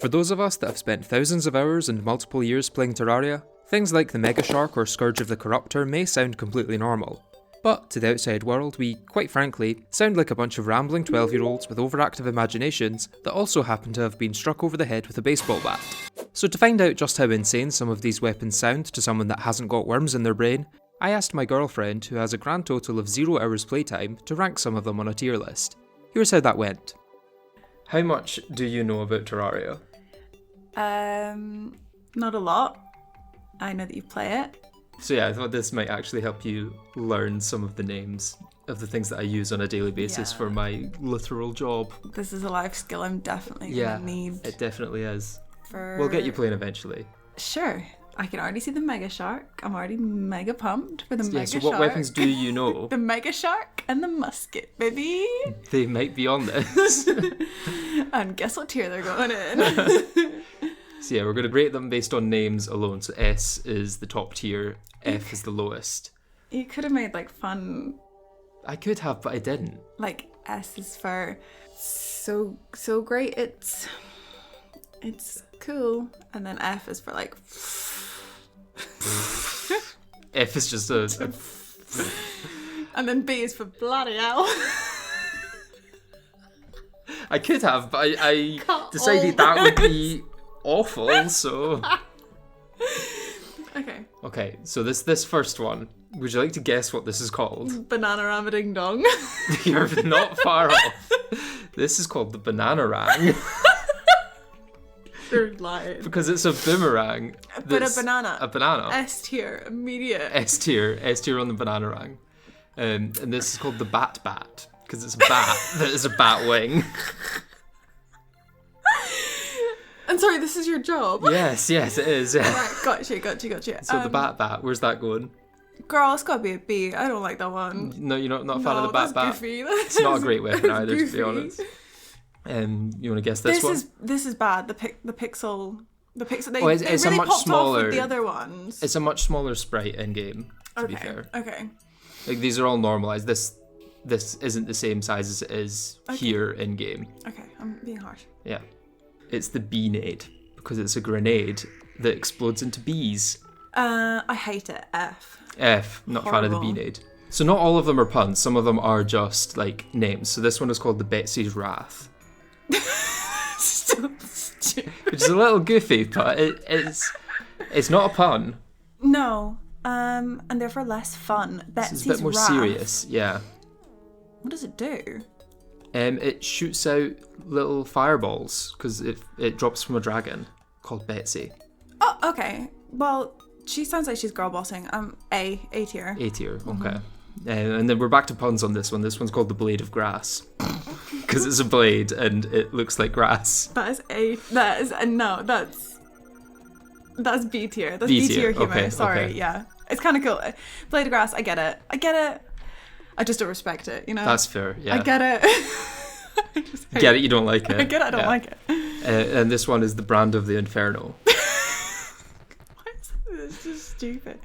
For those of us that have spent thousands of hours and multiple years playing Terraria, things like the Mega Shark or Scourge of the Corruptor may sound completely normal. But to the outside world, we, quite frankly, sound like a bunch of rambling 12-year-olds with overactive imaginations that also happen to have been struck over the head with a baseball bat. So to find out just how insane some of these weapons sound to someone that hasn't got worms in their brain, I asked my girlfriend, who has a grand total of 0 hours playtime, to rank some of them on a tier list. Here's how that went. How much do you know about Terraria? Not a lot. I know that you play it. So yeah, I thought this might actually help you learn some of the names of the things that I use on a daily basis for my literal job. This is a life skill I'm definitely gonna need. It definitely is. For... We'll get you playing eventually. Sure. I can already see the Mega Shark. I'm already mega pumped for the Mega Shark. So what weapons do you know? The Mega Shark and the musket, baby. They might be on this. And guess what tier they're going in? So yeah, we're going to rate them based on names alone. So S is the top tier, F is the lowest. You could have made like fun. I could have, but I didn't. Like S is for so great. It's cool, and then F is for like. F is just a and then B is for bloody hell. I could have, but I decided that would be awful, so... Okay, so this first one, would you like to guess what this is called? Banana Rama Ding Dong. You're not far off. This is called the Bananarang. They're lying. Because it's a boomerang. But a banana. A banana. S tier, immediate. S tier on the Bananarang. And this is called the Bat, because it's a bat that is a bat wing. I'm sorry, this is your job? Yes, it is. Yeah. Right, got you. So the bat, where's that going? Girl, it's gotta be a B. I don't like that one. No, you're not a fan of the bat. That's goofy. It's not a great weapon either, goofy. to be honest. You want to guess this one? This is bad. The pixel. It's really a much popped smaller. Off with the other ones. It's a much smaller sprite in game. To be fair. Okay. Like these are all normalized. This isn't the same size as it is here in game. Okay, I'm being harsh. Yeah. It's the bee-nade, because it's a grenade that explodes into bees. I hate it. F, not a fan of the bee-nade. So not all of them are puns, some of them are just like names. So this one is called the Betsy's Wrath. So stupid. Which is a little goofy, but it's not a pun. No, and therefore less fun. Betsy's It's a bit more Wrath. serious, yeah. What does it do? It shoots out little fireballs because it drops from a dragon called Betsy. Oh, okay. Well, she sounds like she's girl bossing. A tier. A tier, okay. And then we're back to puns on this one. This one's called the Blade of Grass because it's a blade and it looks like grass. That's B tier. That's B tier humor. Okay, Sorry, yeah. It's kind of cool. Blade of Grass, I get it. I just don't respect it, you know? That's fair, yeah. I get it. Get it, you don't like it. I get it, I don't like it. And this one is the Brand of the Inferno. It's just stupid.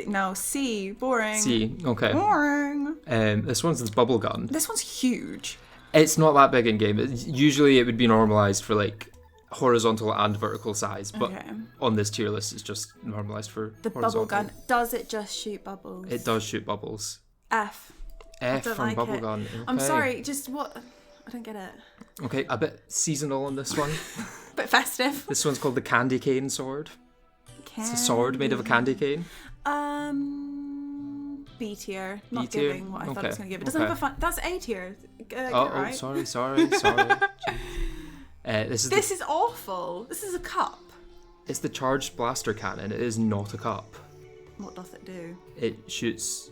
No, C, boring. C, okay. Boring. This one's this bubble gun. This one's huge. It's not that big in game. Usually it would be normalized for like horizontal and vertical size, but on this tier list it's just normalized for the horizontal. Bubble gun. Does it just shoot bubbles? It does shoot bubbles. F from like bubble it. gun. Okay. I'm sorry, just what? I don't get it. Okay, a bit seasonal on this one. Bit festive. This one's called the Candy Cane Sword. It's a sword made of a candy cane. B tier. Not B tier? giving what I thought it was going to give. It doesn't have a fun. That's A tier. Oh, sorry. This is awful. This is a cup. It's the charged blaster cannon. It is not a cup. What does it do? It shoots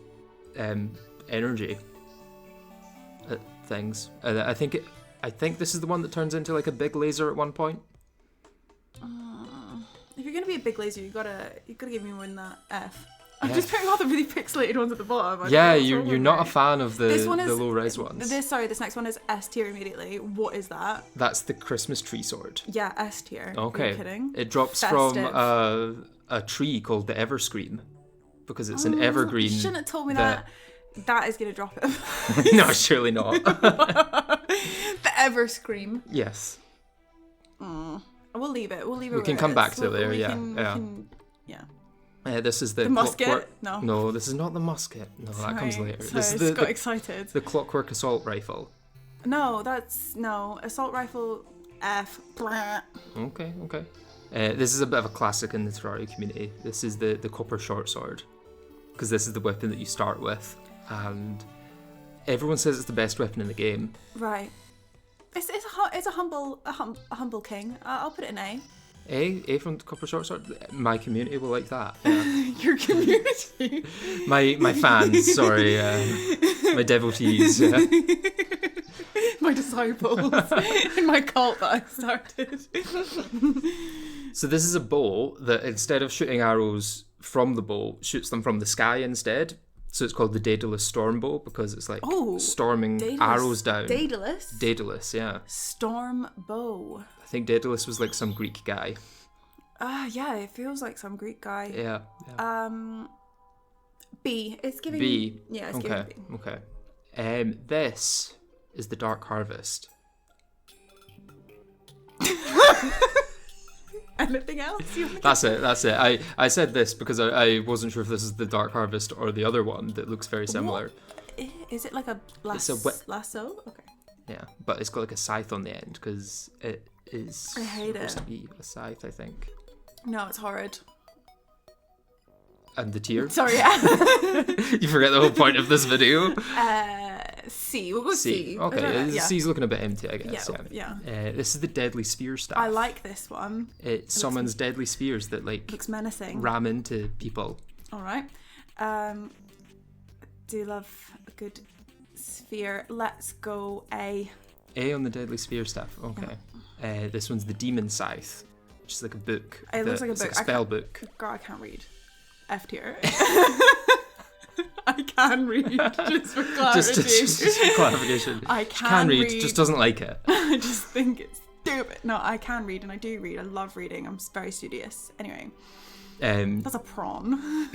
energy at things. I think this is the one that turns into like a big laser at one point. If you're gonna be a big laser, you gotta give me more than that. F. I'm just putting all the really pixelated ones at the bottom. You're not a fan of the low res ones. This next one is S tier immediately. What is that? That's the Christmas tree sword. Yeah, S tier. Okay. Are you kidding? It drops from a tree called the Everscream because it's an evergreen. You shouldn't have told me that. That is gonna drop it. No, surely not. The Everscream. Yes. Mm. We'll leave it. We'll leave it. We can come back to it later. This is the musket. No, this is not the musket. No, Sorry. that comes later. Sorry, This is got excited. the clockwork assault rifle. No, assault rifle F. Okay. This is a bit of a classic in the Terraria community. This is the copper short sword, because this is the weapon that you start with, and everyone says it's the best weapon in the game. Right. It's a humble king. I'll put it in A. A from the copper short sword. My community will like that. Yeah. Your community. my fans. Sorry, my devotees. Yeah. My disciples in my cult that I started. So this is a bow that, instead of shooting arrows from the bow, shoots them from the sky instead. So it's called the Daedalus Storm Bow, because it's like storming arrows down. Daedalus? Daedalus, yeah. Storm bow. I think Daedalus was like some Greek guy. Yeah, it feels like some Greek guy. Yeah. B. It's giving B. Yeah, it's giving B. Okay. This is the Dark Harvest. Anything else? That's it. I said this because I wasn't sure if this is the Dark Harvest or the other one that looks very similar. What? Is it like a lasso? Okay. Yeah, but it's got like a scythe on the end, because it is supposed to be a scythe, I think. No, it's horrid. And the tier? Sorry, yeah. You forget the whole point of this video. C. We'll go C. Okay, C's looking a bit empty, I guess. Yeah. This is the Deadly Spear staff. I like this one. It summons deadly spears that looks menacing. Ram into people. All right. Do love a good sphere. Let's go A. A on the Deadly Spear staff. Okay. Yeah. This one's the Demon Scythe, which is like a book. It looks like a book. Like a spell book. God, I can't read. F tier. I can read, just for clarity. Just for clarification. I can read. Just doesn't like it. I just think it's stupid. No, I can read, and I do read. I love reading. I'm very studious. Anyway. That's a prawn.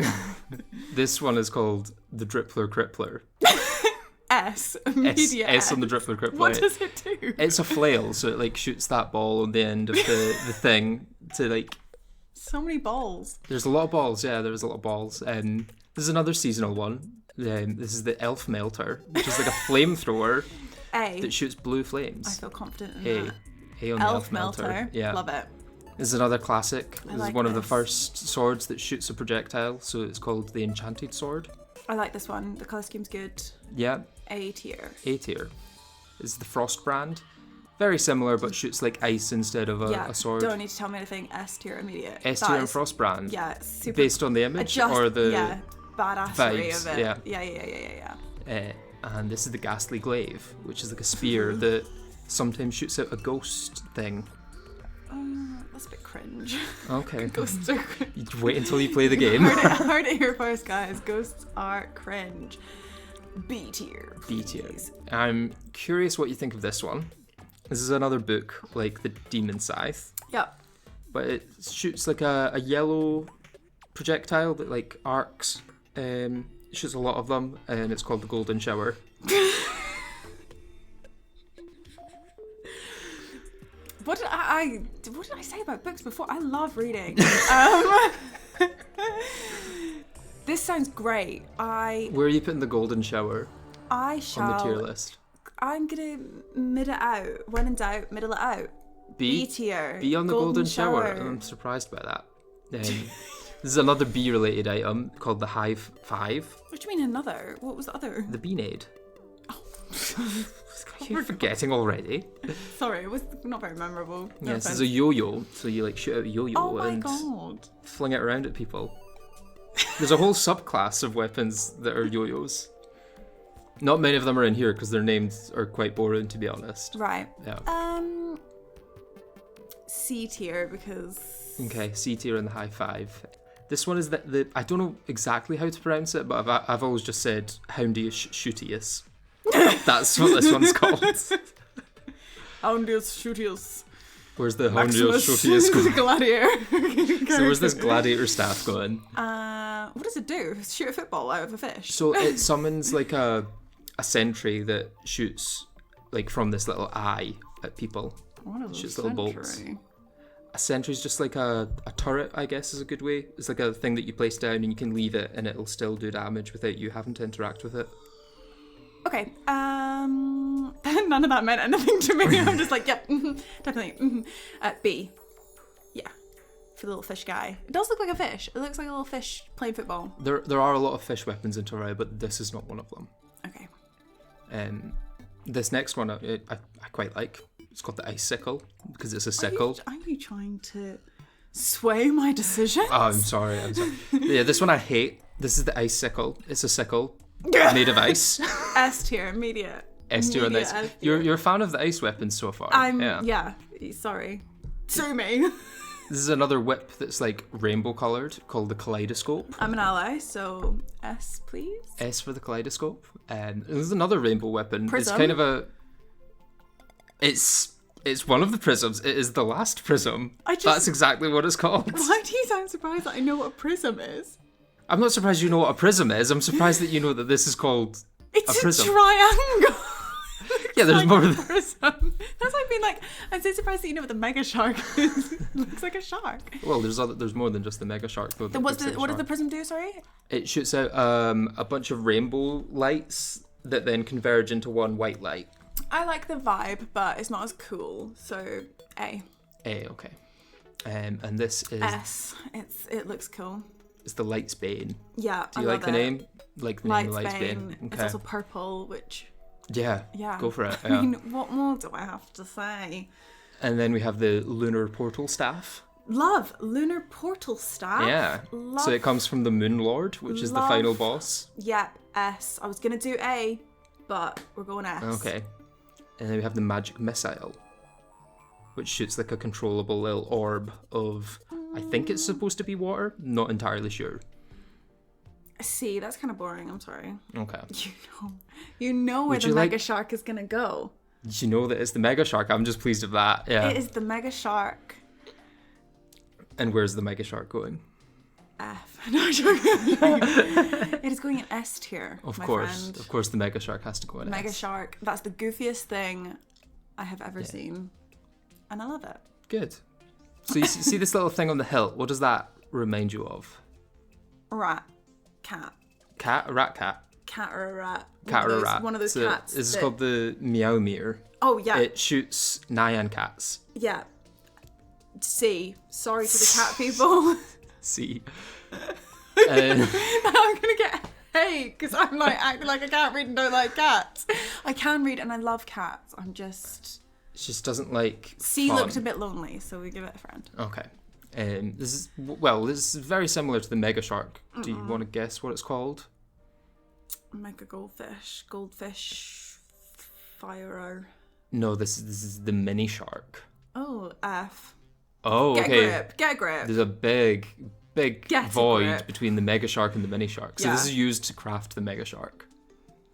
This one is called the Drippler Crippler. S. Immediate S on the Drippler Crippler. What does it do? It's a flail, so it like shoots that ball on the end of the thing to like... So many balls. There's a lot of balls, yeah, there's a lot of balls. This is another seasonal one. This is the Elf Melter, which is like a flamethrower that shoots blue flames. I feel confident in that. A on the Elf Melter. Yeah. Love it. This is another classic. This is one of the first swords that shoots a projectile, so it's called the Enchanted Sword. I like this one. The colour scheme's good. Yeah. A tier. A tier. This is the Frost brand. Very similar, but shoots like ice instead of a sword. Don't need to tell me anything. S tier immediate. S tier and Frost brand. Yeah, super. Based on the image or the badassery vibes, of it. Yeah. And this is the Ghastly Glaive, which is like a spear that sometimes shoots out a ghost thing. That's a bit cringe. Okay. Ghosts are cringe. You wait until you play the game. Heard it here first, guys. Ghosts are cringe. B tier. B tier. I'm curious what you think of this one. This is another book, like the Demon Scythe. Yep. But it shoots like a yellow projectile that like arcs. It shoots a lot of them, and it's called the Golden Shower. What did I say about books before? I love reading. This sounds great. Where are you putting the Golden Shower? On the tier list. I'm gonna mid it out. When in doubt, middle it out. B tier. B on the Golden Shower. I'm surprised by that. This is another B-related item called the Hive 5. What do you mean another? What was the other? The Beanade. Oh. You're forgetting already. Sorry, it was not very memorable. No offense. This is a yo-yo, so you like shoot out a yo-yo and God. fling it around at people. There's a whole subclass of weapons that are yo-yos. Not many of them are in here because their names are quite boring, to be honest. Right. Yeah. C tier because... Okay, C tier in the high 5. This one is the I don't know exactly how to pronounce it, but I've always just said Houndius Shootius. That's what this one's called. Houndius Shootius. Where's the Houndius Shootius going? Gladiator. So where's this gladiator staff going? What does it do? Shoot a football out of a fish? So it summons like a sentry that shoots like from this little eye at people. What is shoots a little sentry? A sentry's just like a turret, I guess, is a good way. It's like a thing that you place down and you can leave it and it'll still do damage without you having to interact with it. Okay. None of that meant anything to me. I'm just like, yep, definitely. B. Yeah. For the little fish guy. It does look like a fish. It looks like a little fish playing football. There are a lot of fish weapons in Terraria, but this is not one of them. Okay. This next one I quite like. It's called the icicle because it's a sickle. Are you trying to sway my decision? Oh, I'm sorry. Yeah, this one I hate. This is the icicle. It's a sickle made of ice. S tier, immediate. S tier on this. You're a fan of the ice weapons so far. Yeah. Sorry. Sue me. This is another whip that's like rainbow coloured called the kaleidoscope. I'm an ally, so S, please. S for the kaleidoscope. There's another rainbow weapon. Prism. It's kind of a... It's one of the prisms. It is the last prism. That's exactly what it's called. Why do you sound surprised that I know what a prism is? I'm not surprised you know what a prism is. I'm surprised that you know that this is called a prism. It's a triangle. Yeah, there's like more a prism. That's like being like, I'm so surprised that you know what the mega shark is. Looks like a shark. Well, there's more than just the mega shark though. What does the prism do, sorry? It shoots out a bunch of rainbow lights that then converge into one white light. I like the vibe, but it's not as cool. So A. A, okay. And this is S. It looks cool. It's the Light's Bane. Yeah, Do you like the name? Like the name Light's Bane. Okay. It's also purple, which... Yeah. Go for it. I mean, what more do I have to say? And then we have the Lunar Portal Staff. Love Lunar Portal Staff. Yeah. So it comes from the Moon Lord, which is the final boss. Yeah, S. I was gonna do A, but we're going S. Okay. And then we have the Magic Missile, which shoots like a controllable little orb of, I think it's supposed to be water. Not entirely sure. C. That's kind of boring. I'm sorry. Okay. You know where the mega shark is gonna go. You know that it's the mega shark. I'm just pleased with that. Yeah. It is the mega shark. And where's the mega shark going? F. No, it is going in S tier. Of course, the mega shark has to go in mega S. Shark. That's the goofiest thing I have ever seen, and I love it. Good. So you see this little thing on the hilt. What does that remind you of? Rat, cat. Cat, a rat, cat. Cat or a rat. Cat or a rat. One of those cats. This is called the Meow Mirror. Oh yeah. It shoots Nyan cats. Yeah. C. Sorry to the cat people. C. I'm gonna get hate because I'm like acting like I can't read and don't like cats. I can read and I love cats. She just doesn't like. C fun. looked a bit lonely, so we give it a friend. Okay. This is very similar to the mega shark. Do you want to guess what it's called? Mega goldfish. Goldfish. Fire. No, this is the mini shark. Oh, F. Oh, okay. Get a grip. There's a big void between the mega shark and the mini shark. So this is used to craft the mega shark.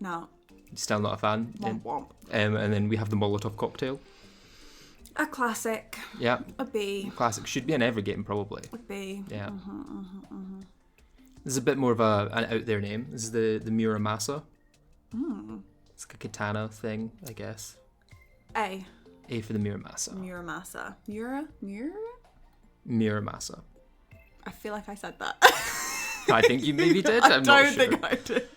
No. Still not a fan. Womp womp. And then we have the Molotov cocktail. A classic. Yeah. A B. Classic. Should be in every game probably. A B. Yeah. This is a bit more of an out there name. This is the Muramasa. It's like a katana thing, I guess. A. A for the Muramasa. Muramasa. Muramasa. I feel like I said that. I think you maybe did. I don't think I did.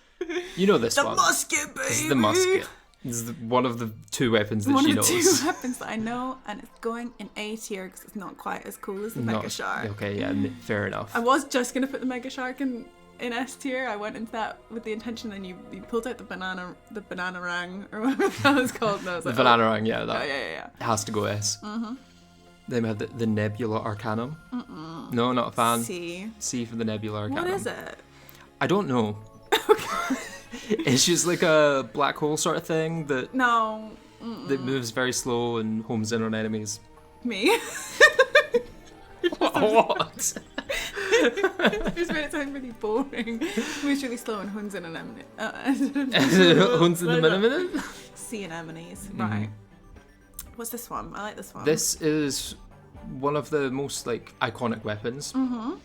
You know this one. The musket, baby. This is the musket. This is one of the two weapons that she knows. One of the two weapons that I know, and it's going in A tier because it's not quite as cool as the Mega Shark. Okay, yeah, fair enough. I was just going to put the Mega Shark in S tier. I went into that with the intention, and you pulled out the banana rang, or whatever that was called. No, the banana rang, yeah. That yeah. It has to go S. Then we have the Nebula Arcanum. No, not a fan. C for the Nebula Arcanum. What is it? I don't know. It's just like a black hole sort of thing that moves very slow and homes in on enemies. Me? What? It just made it sound really boring. Moves really slow and hones in on enemies. Hones in the minute? Sea anemones. Right. What's this one? I like this one. This is one of the most iconic weapons.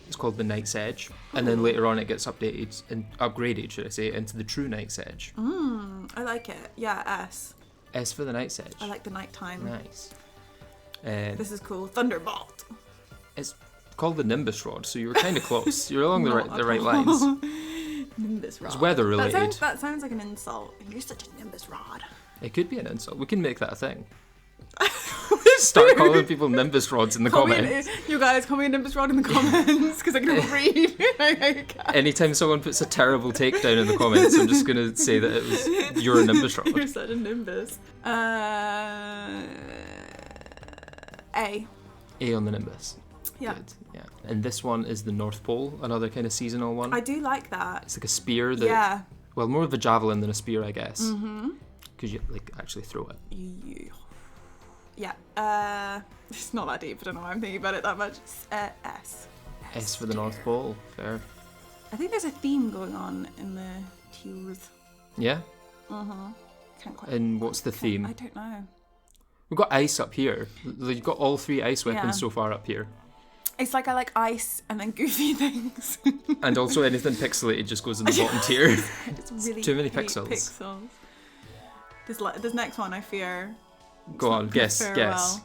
It's called the Knight's Edge, and then later on it gets updated and upgraded, should I say, into the true Knight's Edge. I like it. Yeah, S. S for the Knight's Edge. I like the nighttime. Nice. This is cool. Thunderbolt. It's called the Nimbus Rod, so you were kind of close. You're along the Not right at lines. all. Nimbus rod. It's weather related. That sounds like an insult. You're such a Nimbus rod. It could be an insult. We can make that a thing. Start calling people Nimbus Rods in the comments. You guys, call me a Nimbus rod in the comments because I can't read. Anytime someone puts a terrible takedown in the comments, I'm just going to say that it was you're a Nimbus Rod. You're such a Nimbus. A. A on the Nimbus. Yeah. Good. Yeah. And this one is the North Pole, another kind of seasonal one. I do like that. It's like a spear that... Yeah. Well, more of a javelin than a spear, I guess. Mm-hmm. Because you, like, actually throw it. Yeah. It's not that deep. I don't know why I'm thinking about it that much. S. S for the North Pole. Fair. I think there's a theme going on in the tiers. Yeah? Uh-huh. Can't quite... And what's the theme? I don't know. We've got ice up here. You've got all 3 ice weapons Yeah. so far up here. It's like I like ice and then goofy things. And also anything pixelated just goes in the bottom tier. It's really too many hate pixels. This next one I fear. Go on, guess. Well.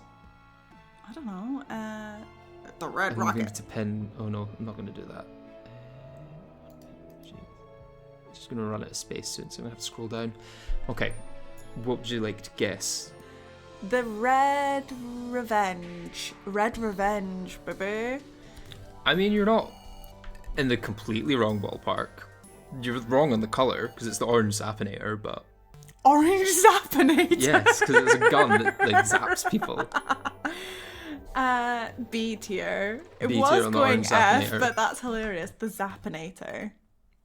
I don't know. The red I'm rocket. going to pin... Oh no, I'm not going to do that. Just going to run out of space soon, so I'm going to have to scroll down. Okay, what would you like to guess? The Red Revenge. Red Revenge, baby. I mean, you're not in the completely wrong ballpark. You're wrong on the colour, because it's the orange Zappinator, but... Orange Zappinator? Yes, because it's a gun that like, zaps people. B tier. It B tier was on the going orange F, Zappinator. but that's hilarious. The Zappinator.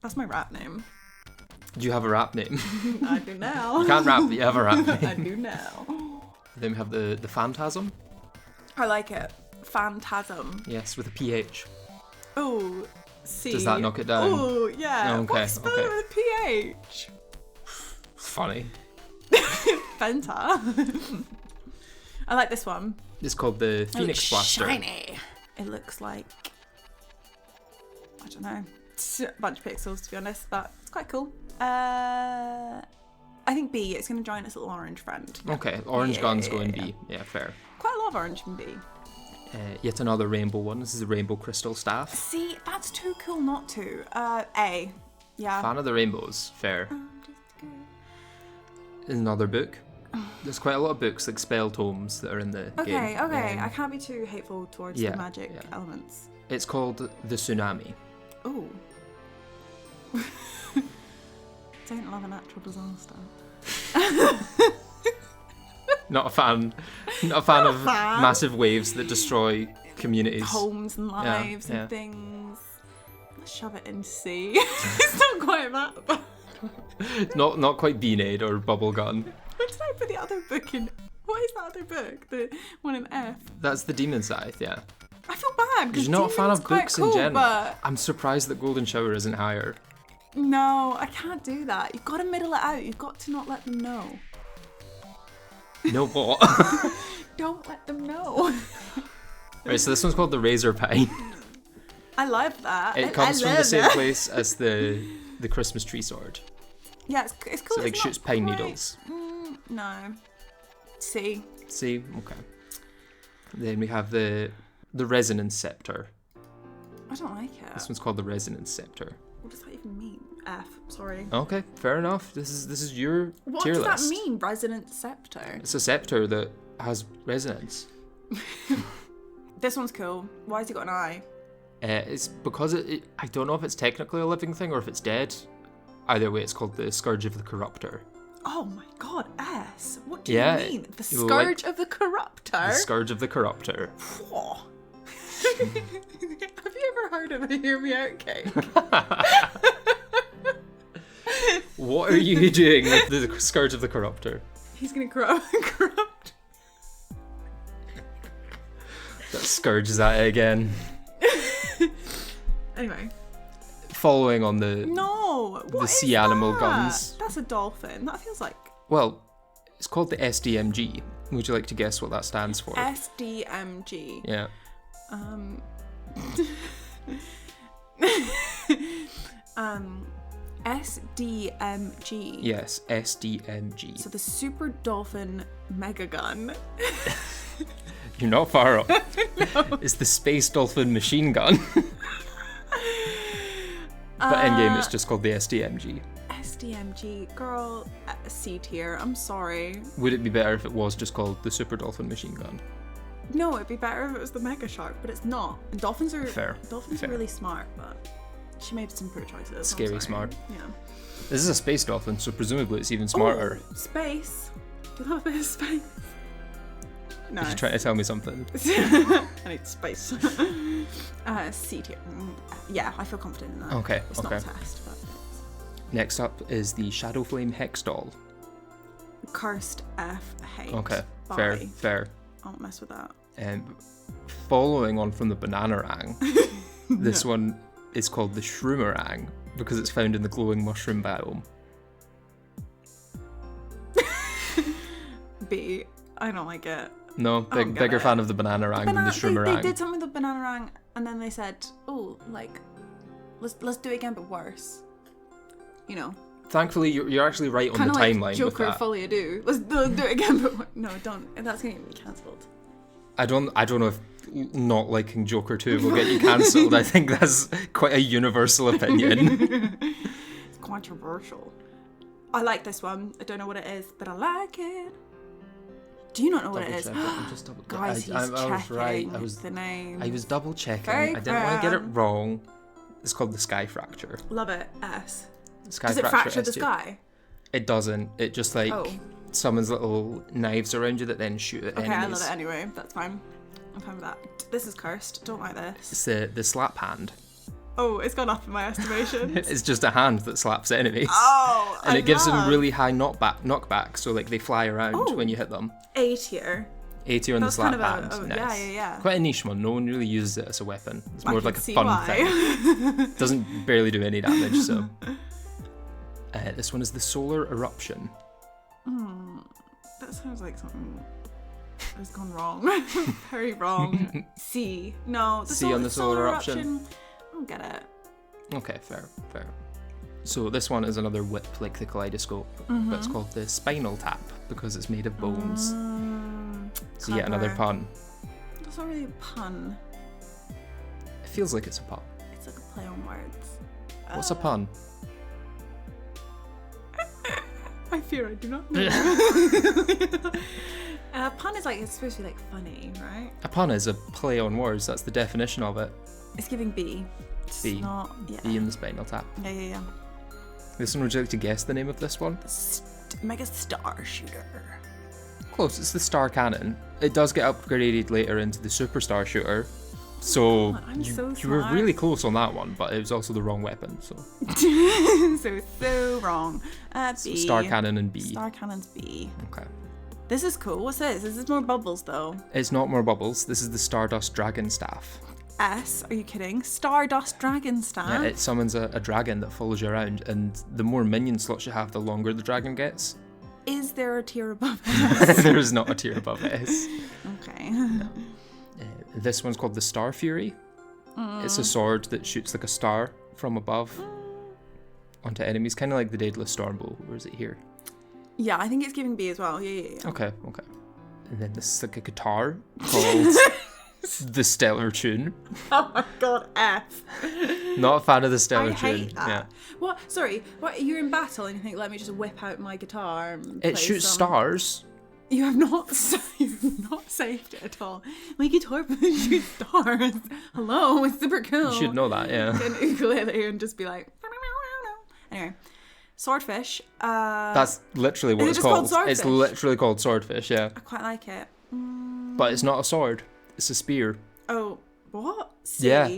That's my rap name. Do you have a rap name? I do now. You can't rap, but you have a rap name. I do now. Then we have the Phantasm. I like it. Phantasm. Yes, with a PH. Oh, C. Does that knock it down? Oh, yeah. Okay, Why spell it okay. with a PH? Funny. Fenta. I like this one. It's called the It Phoenix looks Blaster. shiny. It looks like... I don't know. It's a bunch of pixels, to be honest, but it's quite cool. I think B. It's going to join its little orange friend. Okay, orange guns go in Yeah. B. Yeah, fair. Quite a lot of orange in B. Yet another rainbow one. This is a rainbow crystal staff. See, that's too cool not to. A. Yeah. Fan of the rainbows. Fair. Another book. There's quite a lot of books, like spell tomes, that are in the game. Okay. I can't be too hateful towards yeah, the magic yeah. elements. It's called The Tsunami. Ooh. Don't love a natural disaster. Not a fan. Not a fan of massive waves that destroy communities. Homes and lives yeah. and things. Let's shove it in C. It's not quite that bad. Not quite Bean-Aid or Bubble Gun. Where did I put the other book in? What is that other book? The one in F? That's the Demon Scythe, yeah. I feel bad Because because you're not a fan of quite books cool, in general. But I'm surprised that Golden Shower isn't higher. no, I can't do that. You've got to middle it out. You've got to not let them know. No what? Don't let them know. Right, so this one's called the Razor Pine. I love that. It comes from the same place as the Christmas tree sword. Yeah, it's cool. So it like It's shoots not pine quite- needles. No. C. See? Okay. Then we have the Resonance Scepter. I don't like it. This one's called the Resonance Scepter. What does that even mean? F. Sorry. Okay, fair enough. This is your What tier does list. that mean? Resonant scepter. It's a scepter that has resonance. This one's cool. Why has it got an eye? It's because I don't know if it's technically a living thing or if it's dead. Either way, it's called the Scourge of the Corruptor. Oh my god, S. What do Yeah, you mean? The you Scourge like- of the Corruptor? The Scourge of the Corruptor. Whoa. Have you ever heard of a Hear Me Out cake? What are you doing with the Scourge of the Corruptor? He's gonna corrupt. That Scourge is at it again. Anyway. Following on the... No! What The is sea animal that? guns. That's a dolphin. That feels like Well, it's called the SDMG. Would you like to guess what that stands for? SDMG. Yeah. SDMG. Yes, SDMG. So the Super Dolphin Mega Gun. You're not far off. It's the Space Dolphin machine gun. But in game, it's just called the SDMG. SDMG, girl, C tier. I'm sorry. Would it be better if it was just called the Super Dolphin machine gun? No, it'd be better if it was the Mega Shark, but it's not. And dolphins are Fair. Are really smart, but she made some poor choices. Scary smart. Yeah. This is a space dolphin, so presumably it's even smarter. Oh, space. Do you love a bit of space? No. You're trying to tell me something. I need space. C tier. Yeah, I feel confident in that. Okay, It's not a test, but Next up is the Shadow Flame Hex doll. cursed F hate. Okay, Bye. fair. I won't mess with that. Following on from the Bananarang, this one is called the Shroomerang because it's found in the glowing mushroom biome. B. I don't like it. No, bigger fan of the Bananarang than the Shroomerang. They did something with the Bananarang, and then they said, "Oh, like, let's do it again, but worse." You know. Thankfully, you're actually right on the like timeline Joker with that. Folie à Deux. Let's do it again, but no, don't. That's gonna get me cancelled. I don't know if not liking Joker 2 will get you cancelled. I think that's quite a universal opinion. It's controversial. I like this one. I don't know what it is, but I like it. Do you not know what it is? Just double check. Guys, he's I was right. the name. I was double checking. Very I didn't want to get it proud. wrong. It's called the Sky Fracture. Love it. S. Sky Does it fracture the S2. sky? It doesn't. It just like summons little knives around you that then shoot at Okay, enemies. I love it anyway. That's fine. I'm fine with that. This is cursed. Don't like this. It's the slap hand. Oh, it's gone up in my estimation. It's just a hand that slaps enemies. Oh, and it gives them really high knockback, so like they fly around when you hit them. A tier. A tier on the slap hand. Nice. Yeah. Quite a niche one. No one really uses it as a weapon. It's more of like a see fun why. thing. Doesn't barely do any damage. So this one is the Solar Eruption. That sounds like something has gone wrong. Very wrong. C. No. C on the Solar Eruption. I don't get it. Okay, fair. So this one is another whip like the kaleidoscope, but it's called the Spinal Tap because it's made of bones. So yet another pun. That's not really a pun. It feels like it's a pun. It's like a play on words. What's a pun? I fear I do not know. Pun is like, it's supposed to be like funny, right? A pun is a play on words. That's the definition of it. It's giving B. It's B. Not, yeah. B in the Spinal Tap. Yeah. This one, would you like to guess the name of this one? Mega Star Shooter. Close, it's the Star Cannon. It does get upgraded later into the Superstar Shooter. So, you were really close on that one, but it was also the wrong weapon. So so wrong. B. So Star Cannon and B. Star Cannon's B. Okay. This is cool. What's this? This is more bubbles though. It's not more bubbles. This is the Stardust Dragon Staff. S. Are you kidding? Stardust Dragon Staff. Yeah, it summons a dragon that follows you around, and the more minion slots you have, the longer the dragon gets. Is there a tier above S? There is not a tier above S. Okay. No. This one's called the Star Fury. It's a sword that shoots like a star from above onto enemies, kind of like the Daedalus Stormbow. Where is it here? Yeah, I think it's giving B as well. Yeah. Okay. And then this is like a guitar called the Stellar Tune. Oh my god, F. Not a fan of the Stellar I Tune. hate that. Yeah. What? Sorry. What? You're in battle and you think, let me just whip out my guitar and It play shoots some... stars. You have not saved it at all. My guitar shoots stars. Hello, it's super cool. You should know that, yeah. Get an ukulele and just be like... Anyway. Swordfish. That's literally what Is it it's just called. called It's swordfish? literally called swordfish, yeah. I quite like it. But it's not a sword. It's a spear. Oh, what? C? Yeah.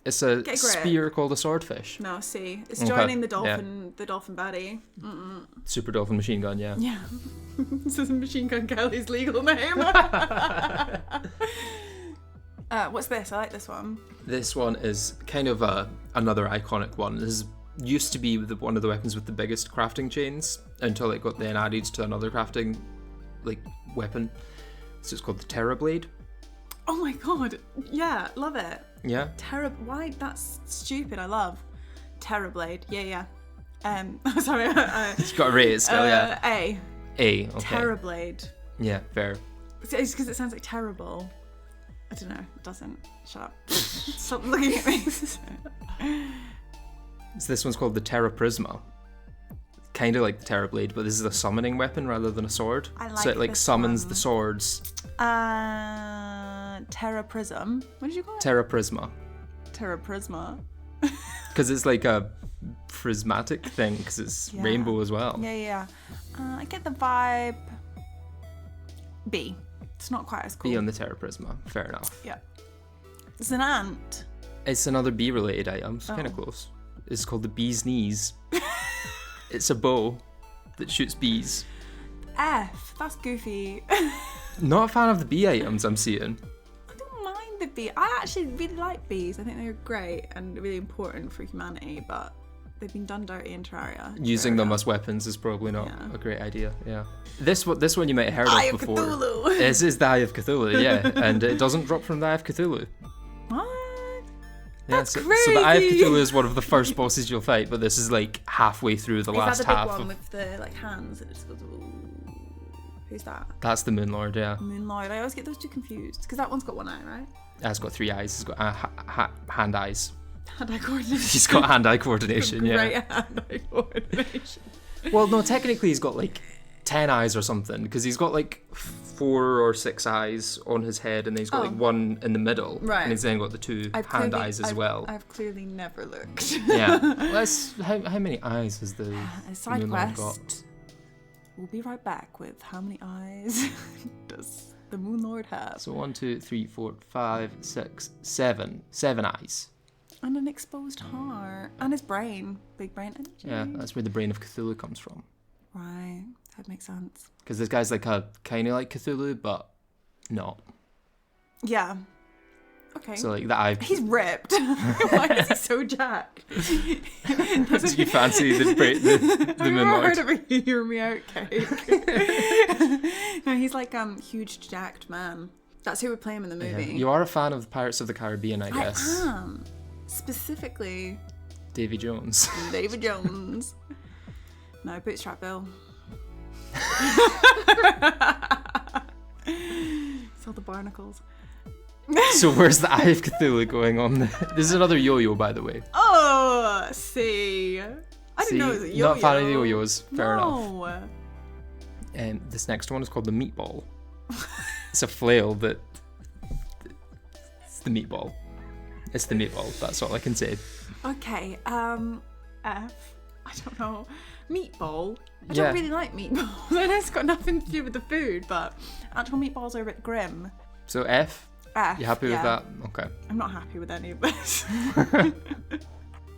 It's a Get a grip. spear called a swordfish. No, C. It's Okay, joining the dolphin baddie. Super Dolphin Machine Gun, yeah. Yeah. This is Machine Gun Kelly's legal name. What's this? I like this one. This one is kind of another iconic one. This used to be one of the weapons with the biggest crafting chains until it got then added to another crafting weapon. So it's called the Terra Blade. Oh my god. Yeah, love it. Yeah. Why? That's stupid. I love Terrorblade. Yeah. Sorry. You've got to rate it still, yeah. A. A, okay. Terrorblade. Yeah, fair. It's because it sounds like terrible. I don't know. It doesn't. Shut up. Stop looking at me. So this one's called the Terra Prisma. Kind of like the Terra Blade, but this is a summoning weapon rather than a sword. I like so it like this summons one. the swords. Terra Prism. What did you call it? Terra Prisma. Terra Prisma. Because it's like a prismatic thing, because it's Yeah. rainbow as well. Yeah. I get the vibe. B. It's not quite as cool. Be on the Terra Prisma. Fair enough. Yeah. It's an ant. It's another bee-related item. It's kind Oh. of close. It's called the bee's knees. It's a bow that shoots bees. F. That's goofy. Not a fan of the bee items I'm seeing. I don't mind the bee. I actually really like bees. I think they're great and really important for humanity, but they've been done dirty in Terraria. Using them as weapons is probably not Yeah. a great idea. Yeah. This one you might have heard Eye of of before. Cthulhu. This is the Eye of Cthulhu, yeah, and it doesn't drop from the Eye of Cthulhu. What? Yeah, That's so the Eye of crazy. Cthulhu is one of the first bosses you'll fight, but this is like halfway through the Is last that the big half. one Of, with the like hands that just goes? Ooh. Who's that? that's the Moon Lord, yeah. Moonlight. I always get those two confused because that one's got one eye, right? It's got 3 eyes. It's got hand eyes. Hand-eye coordination. He's got hand-eye coordination, yeah. Great hand-eye coordination. Well, no, technically he's got like 10 eyes or something, because he's got like 4 or 6 eyes on his head, and then he's got like 1 in the middle, Right. and he's then got the 2 hand eyes as well. I've clearly never looked. Yeah. How many eyes has the A side Moon Lord quest. got? We'll be right back with how many eyes does the Moon Lord have? So 1, 2, 3, 4, 5, 6, 7. 7 eyes. And an exposed heart. And his brain. Big brain energy. Yeah, that's where the brain of Cthulhu comes from. Right. That makes sense. Because this guy's like a kind of like Cthulhu, but not. Yeah. Okay. So like the eye. He's ripped. Why is he so jacked? Do you fancy the Have you Moon ever Lord? heard of a hear me out cake? No, he's like huge jacked man. That's who would play him in the Yeah. movie. You are a fan of Pirates of the Caribbean, I I guess. am. Specifically, Davy Jones. David Jones. No, Bootstrap Bill. It's all the barnacles. So where's the Eye of Cthulhu going on there? This is another yo-yo, by the way. Oh, see. I didn't know it was a yo-yo. Not a fan of the yo-yos. Fair enough. No. And this next one is called the meatball. It's a flail that... It's the meatball. It's the meatball. That's all I can say. Okay, F. I don't know. Meatball. I Yeah. don't really like meatballs. I know it's got nothing to do with the food, but actual meatballs are a bit grim. So F, F. you happy with yeah. that? Okay. I'm not happy with any of this.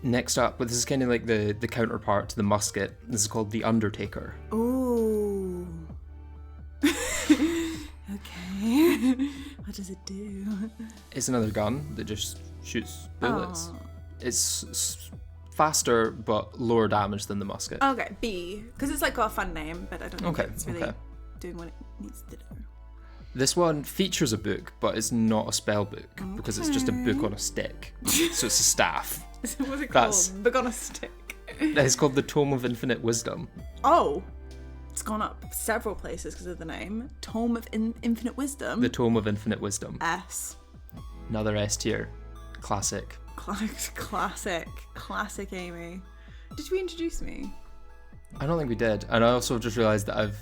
Next up, but this is kind of like the counterpart to the musket. This is called the Undertaker. Ooh. Okay. What does it do? It's another gun that just shoots bullets. Oh. It's faster but lower damage than the musket. Okay, B. Because it's like got a fun name, but I don't think Okay, it's really okay. doing what it needs to do. This one features a book, but it's not a spell book because it's just a book Okay. on a stick. So it's a staff. What's it That's- called? Book on a stick. It's called the Tome of Infinite Wisdom. Oh. It's gone up several places because of the name. Tome of Infinite Wisdom. The Tome of Infinite Wisdom. S. Another S tier. Classic. Classic Amy. Did we introduce me? I don't think we did. And I also just realised that I've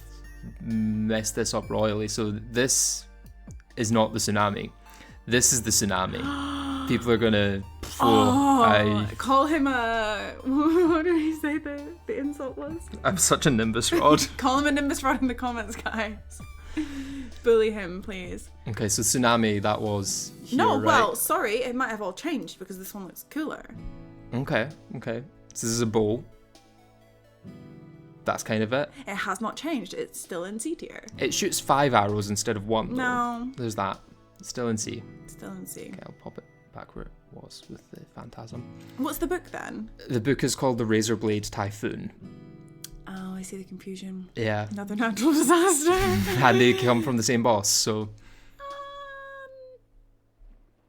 messed this up royally. So this is not the tsunami. This is the tsunami. People are gonna... Call him a... What did he say the insult was? I'm such a nimbus rod. Call him a Nimbus Rod in the comments, guys. Bully him, please. Okay, so tsunami, that was here, No, right? well, sorry, it might have all changed because this one looks cooler. Okay. So this is a bow. That's kind of it. It has not changed. It's still in C tier. It shoots 5 arrows instead of 1, though. No, There's that. It's still in C. still in C. Okay, I'll pop it back where it was with the phantasm. What's the book then? The book is called The Razorblade Typhoon. Oh, I see the confusion. Yeah. Another natural disaster. And they come from the same boss, so...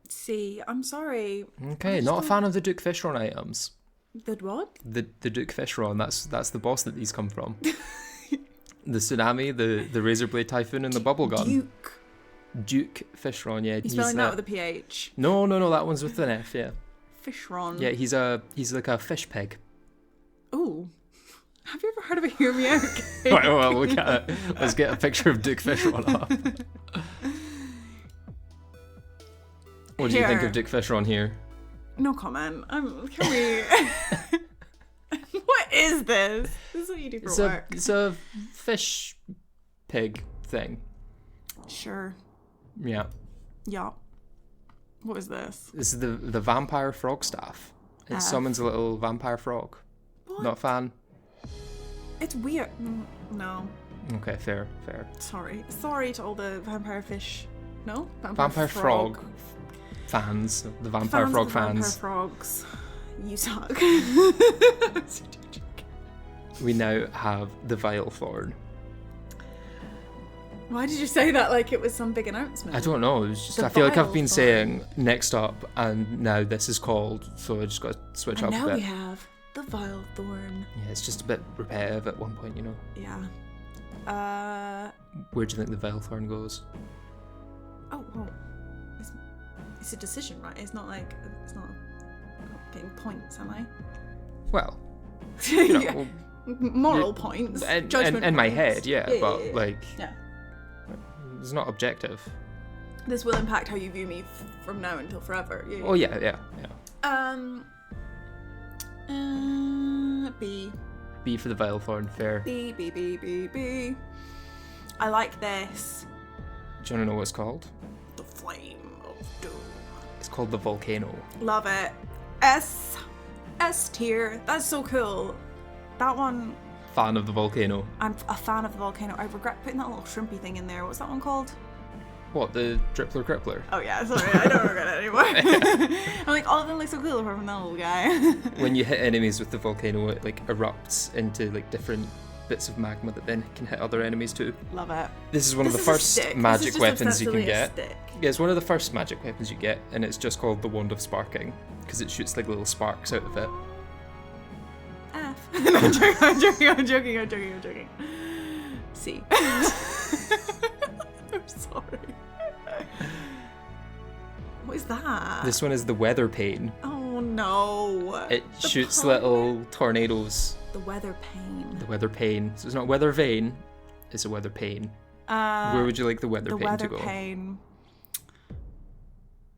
C. I'm sorry. Okay, not a fan of the Duke Fishron items. The what? The Duke Fishron, that's the boss that these come from. The tsunami, the Razorblade Typhoon, and the bubble gun. Duke. Duke Fishron, yeah. You're spelling that with a PH. No, that one's with an F, yeah. Fishron. Yeah, he's like a fish pig. Ooh. Have you ever heard of a Hear Me Out game? Right, well, look at it. Let's get a picture of Dick Fishron up. What do you think of Dick Fishron here? No comment. Can we... What is this? This is what you do for work. It's a fish pig thing. Sure. Yeah. Yeah. What is this? This is the vampire frog staff. It summons a little vampire frog. What? Not a fan? It's weird. No. Okay, fair. Sorry to all the vampire fish. No? Vampire frog fans. The vampire frog fans. Vampire frogs. You suck. We now have the Vilethorn. Why did you say that like it was some big announcement? I don't know. It was just, The I feel like I've been Vilethorn. saying next up, and now this is called, so I just got to switch And up now a we bit. have the Vilethorn. Yeah, it's just a bit repetitive at one point, you know. Yeah. Where do you think the Vilethorn goes? Oh. It's a decision, right? It's not like I'm not getting points, am I? Well, you know, Yeah. Moral points. Judgment in my points. head, yeah, but yeah. like, Yeah. it's not objective. This will impact how you view me from now until forever. Yeah. Oh yeah. B. B for the Vilethorn, fair. B. I like this. Do you want to know what it's called? The Flame of Doom. It's called the Volcano. Love it. S tier. That's so cool. That one, Fan of the Volcano. I'm a fan of the volcano. I regret putting that little shrimpy thing in there. What's that one called? What, the Drippler Crippler? Oh yeah, sorry, I don't regret it anymore. I'm like, all of them look so cool apart from that little guy. When you hit enemies with the volcano, it like erupts into like different bits of magma that then can hit other enemies too. Love it. This is one of the This is a first stick. magic This is just weapons you can ostensibly a get. stick. Yeah, it's one of the first magic weapons you get, and it's just called the Wand of Sparking because it shoots like little sparks out of it. F. No, I'm joking. C. I'm sorry. What is that? This one is the Weather Pane. Oh no. It The shoots pun. little tornadoes. The weather pane. The Weather Pane. So it's not Weather Vane, it's a Weather Pane. Where would you like the Weather Pane to go? The weather pane.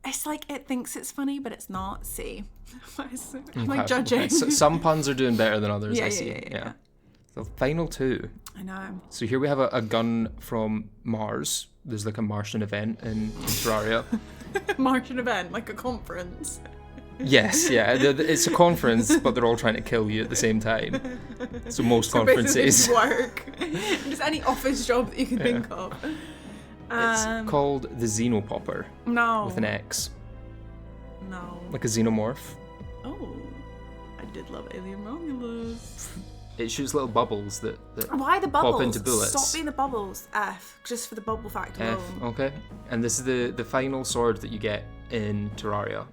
It's like it thinks it's funny, but it's not. C. I'm like judging. Okay. So, some puns are doing better than others, I see. Yeah. So final two. I know. So here we have a gun from Mars. There's like a Martian event in Terraria. Martian event, like a conference. Yes, yeah. It's a conference, but they're all trying to kill you at the same time. So most So conferences. basically work. Just any office job that you can think of. It's called the Xenopopper No. with an X. No. Like a xenomorph. Oh. I did love Alien Romulus. It shoots little bubbles that Why the bubbles? pop into bullets. Stop being the bubbles. F. Just for the bubble fact alone. F, okay. And this is the final sword that you get in Terraria.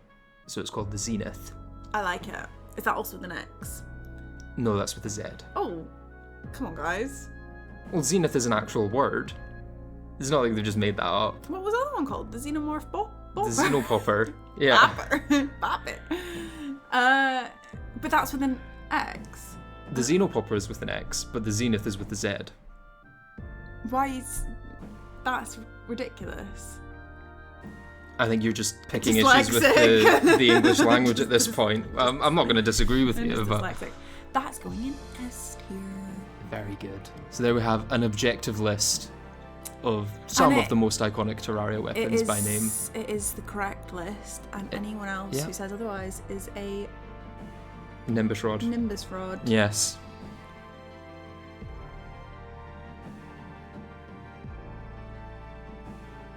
So it's called the Zenith. I like it. Is that also with an X? No, that's with a Z. Oh. Come on, guys. Well, Zenith is an actual word. It's not like they just made that up. What was the other one called? The Xenomorph The Xenopopper. Yeah. Bop it. But that's with an X. The Xenopopper is with an X, but the Zenith is with a Z. Why is... That's ridiculous. I think you're just picking issues with Dyslexic. the English language at this point. I'm not going to disagree with I'm you, just but dyslexic. That's going in S tier. very good. So there we have an objective list of some of the most iconic Terraria weapons by name. It is the correct list, and anyone else yeah. who says otherwise is a Nimbus Rod. Nimbus Rod. Yes.